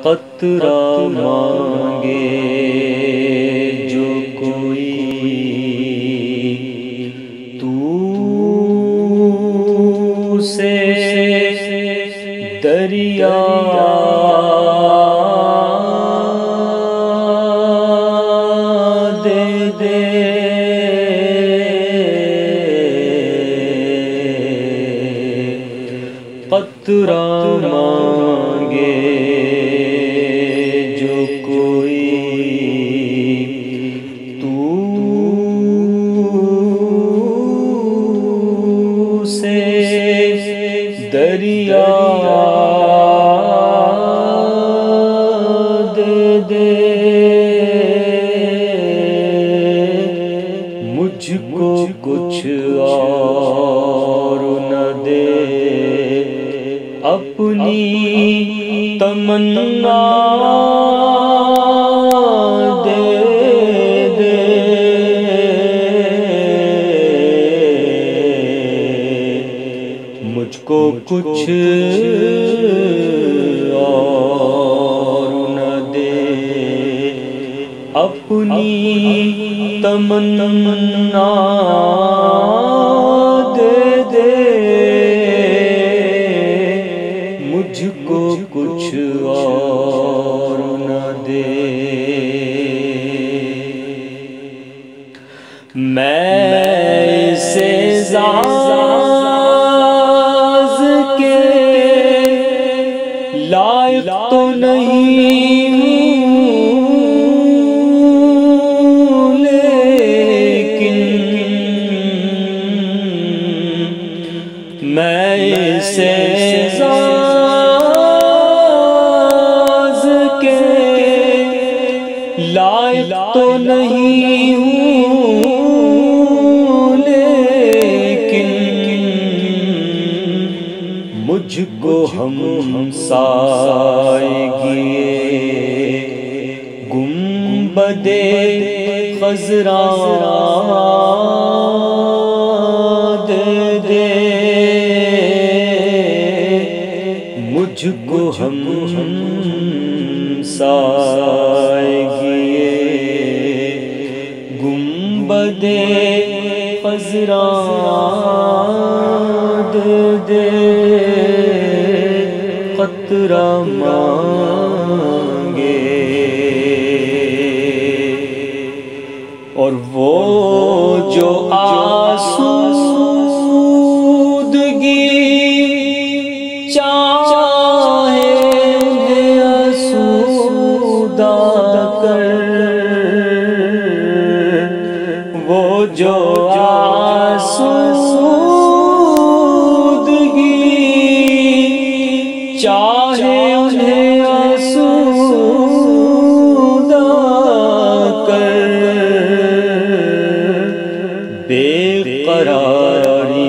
قطرہ مانگے جو کوئی تو سے دریا دے دے قطرہ مانگے جو کوئی تو سے دریا دے دے مجھ کو کچھ اور نہ دے اپنی تمنا دے دے مجھ کو کچھ اور نہ دے اپنی تمنا دے دے مجھ کو کچھ اور نہ دے میں سے زاز کے لائق تو نہیں ہوں لیکن میں سے لائق تو نہیں ہوں لیکن مجھ کو ہمسائیگی گنبد خضرا دے دے مجھ کو ہمسائیگی گنبد خضرا دے دے قطرہ مانگے اور وہ جو آسودگی چاہے انہیں آسودہ کر وہ جو آسودگی چاہے انہیں آسودہ کر بے قراری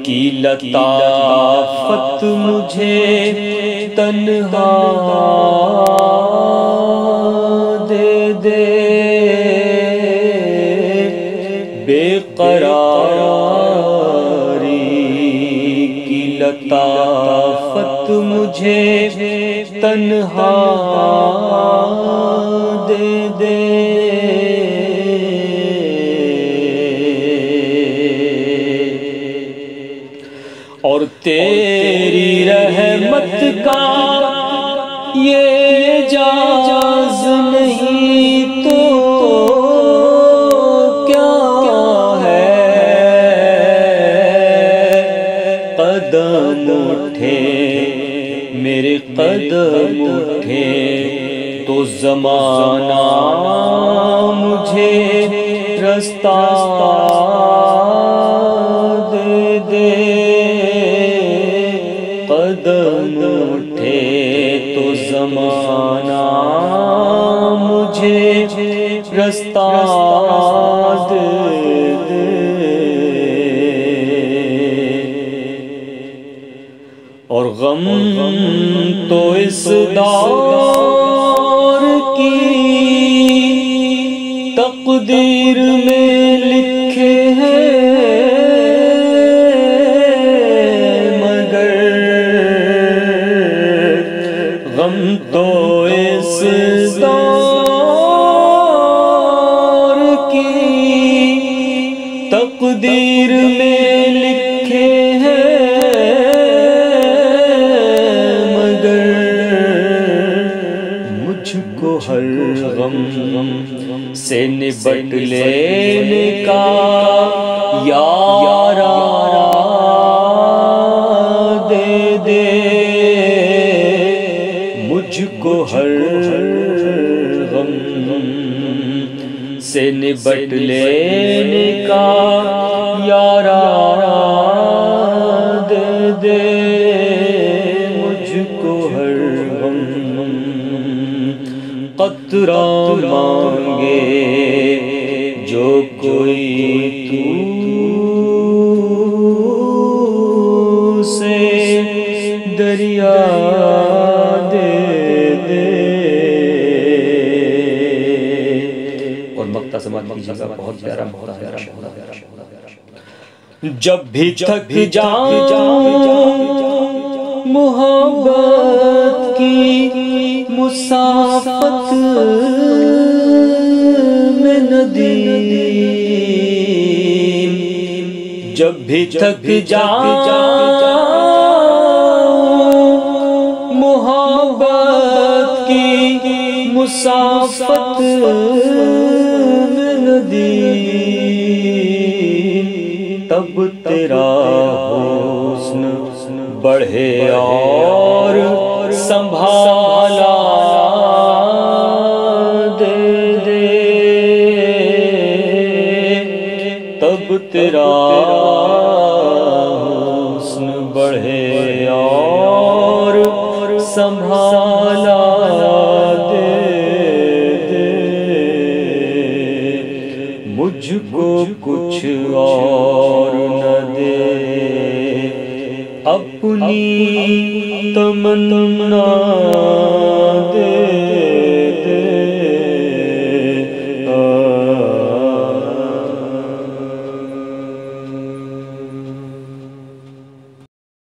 کی لطافت مجھے تنہا دے دے بے قراری کی لطافت مجھے تنہا دے دے اور تیری رحمت کا یہ اعجاز نہیں تو کیا ہے قدم اٹھے میرے قدم اٹھے تو زمانہ مجھے رستہ دے دے قدم اٹھے تو زمانہ مجھے رستہ دے دے اور غم تو اس دور کی تقدیر میں لکھے ہیں غم تو اس دور کی تقدیر میں لکھے ہیں، مگر مجھ کو ہر غم سے نبٹ لینے کا یارا دے دے، مجھ کو ہر غم سے نبٹ لینے کا یارا دے دے، مجھ کو ہر غم قطرہ مانگے جو کوئی تو سے دریا دے دے۔ اور مقطع سماعت کیجیے گا، بہت پیارا مقطع ہے۔ جب بھی تھک جاؤں محبت کی مسافت میں ندیم، جب بھی تھک جاؤں محبت کی مسافت میں ندیم، تب تیرا حسن بڑھے اور سنبھالا دے دے، تب تیرا حسن بڑھے اور سنبھالا دے دے، مجھ کو کچھ اور نہ دے، اپنی تمنا دے